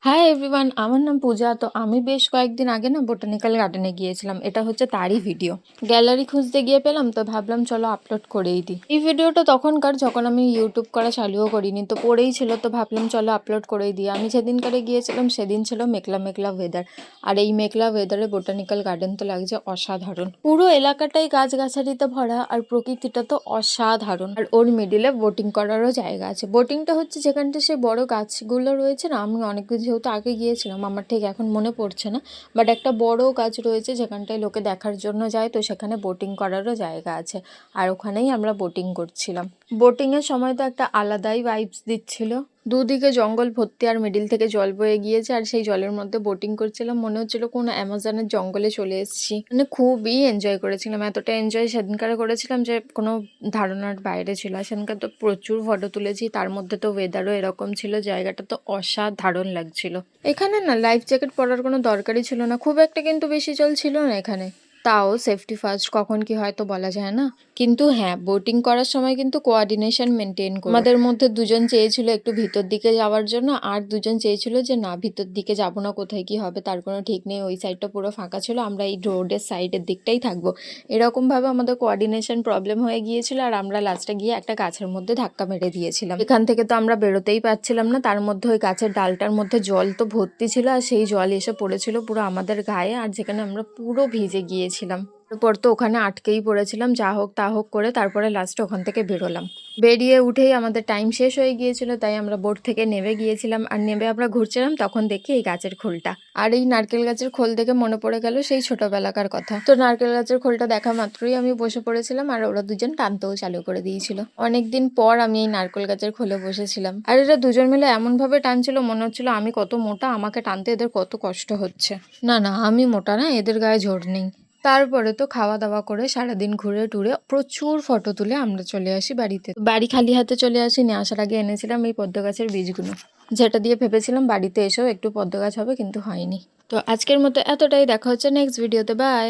Hi everyone, আমার নাম পূজা। তো আমি বেশ কয়েকদিন আগে না বোটানিক্যাল গার্ডেনে গিয়েছিলাম। এটা হচ্ছে তারই ভিডিও। গ্যালারি খুঁজতে গিয়ে পেলাম, তো ভাবলাম চলো আপলোড করেই দিই। এই ভিডিওটা তখনকার যখন আমি ইউটিউব করা চালুও করিনি, তো পড়েই ছিল, তো ভাবলাম চলো আপলোড করেই দিই। আমি যেদিনকারে গিয়েছিলাম সেদিন ছিল মেঘলা মেঘলা ওয়েদার। আর এই মেঘলা ওয়েদারে বোটানিক্যাল গার্ডেন তো লাগছে অসাধারণ। পুরো এলাকাটাই গাছগাছালিতে ভরা, আর প্রকৃতিটা তো অসাধারণ। আর ওর মিডিলে বোটিং করারও জায়গা আছে। বোটিংটা হচ্ছে যেখানটা সেই বড় গাছগুলো রয়েছে না, আমি অনেক যেহেতু আগে গিয়েছিলাম আমার ঠিক এখন মনে পড়ছে না, বাট একটা বড় গাছ রয়েছে যেখানটায় লোকে দেখার জন্য যায়, তো সেখানে বোটিং করারও জায়গা আছে। আর ওখানেই আমরা বোটিং করছিলাম। বোটিংয়ের সময় তো একটা আলাদাই ভাইবস দিচ্ছিল। দুদিকে জঙ্গল ভর্তি, আর মিডিল থেকে জল বয়ে গিয়েছে, আর সেই জলের মধ্যে বোটিং করছিলাম, মনে হচ্ছিল কোন অ্যামাজনের জঙ্গলে চলে এসেছি। মানে খুবই এনজয় করেছিলাম। এতটা এনজয় সেদিনকারে করেছিলাম যে কোনো ধারণার বাইরে ছিল। আর সেদিনকার তো প্রচুর ফটো তুলেছি, তার মধ্যে তো ওয়েদারও এরকম ছিল, জায়গাটা তো অসাধারণ লাগছিল। এখানে না লাইফ জ্যাকেট পরার কোনো দরকারই ছিল না, খুব একটা কিন্তু বেশি জল ছিল না এখানে। তাও সেফটি ফার্স্ট, কখন কি হয়তো বলা যায় না। কিন্তু হ্যাঁ, বোটিং করার সময় কিন্তু কোঅর্ডিনেশন মেনটেন করো। আমাদের মধ্যে দুজন চেয়েছিল একটু ভিতর দিকে যাওয়ার জন্য, আর দুজন চেয়েছিল যে না ভিতর দিকে যাবো না, কোথায় কি হবে তার কোনো ঠিক নেই। ওই সাইডটা পুরো ফাঁকা ছিল, আমরা এই রোডের সাইডের দিকটাই থাকবো। এরকমভাবে আমাদের কোঅর্ডিনেশন প্রবলেম হয়ে গিয়েছিল, আর আমরা লাস্টে গিয়ে একটা গাছের মধ্যে ধাক্কা মেরে দিয়েছিলাম। এখান থেকে তো আমরা বেরোতেই পারছিলাম না, তার মধ্যে ওই গাছের ডালটার মধ্যে জল তো ভর্তি ছিল, আর সেই জল এসে পড়েছিল পুরো আমাদের গায়ে, আর যেখানে আমরা পুরো ভিজে গিয়েছিলাম। তারপর তো ওখানে আটকেই পড়েছিলাম, যা হোক তা হোক করে তারপরে লাস্টে ওখান থেকে বেরোলাম। বেরিয়ে উঠেই আমাদের টাইম শেষ হয়ে গিয়েছিল, তাই আমরা বোট থেকে নেমে গিয়েছিলাম। আর নেমে আমরা ঘুরছিলাম, তখন দেখি এই গাছের খোলটা। আর এই নারকেল গাছের খোল দেখে মনে পড়ে গেল সেই ছোটবেলাকার কথা। তো নারকেল গাছের খোলটা দেখা মাত্রই আমি বসে পড়েছিলাম, আর ওরা দুজন টানতেও চালু করে দিয়েছিল। অনেকদিন পর আমি এই নারকেল গাছের খোলে বসেছিলাম, আর এরা দুজন মিলে এমন ভাবে টানছিল মনে হচ্ছিল আমি কত মোটা, আমাকে টানতে এদের কত কষ্ট হচ্ছে। না না, আমি মোটা না, এদের গায়ে জোর নেই। তারপরে তো খাওয়া দাওয়া করে সারাদিন ঘুরে টুরে প্রচুর ফটো তুলে আমরা চলে আসি বাড়িতে। বাড়ি খালি হাতে চলে আসি, নিয়ে আসার আগে এনেছিলাম এই পদ্ম গাছের বীজগুলো, যেটা দিয়ে ভেবেছিলাম বাড়িতে এসেও একটু পদ্ম গাছ হবে, কিন্তু হয়নি। তো আজকের মতো এতটাই, দেখা হচ্ছে নেক্সট ভিডিওতে, বাই।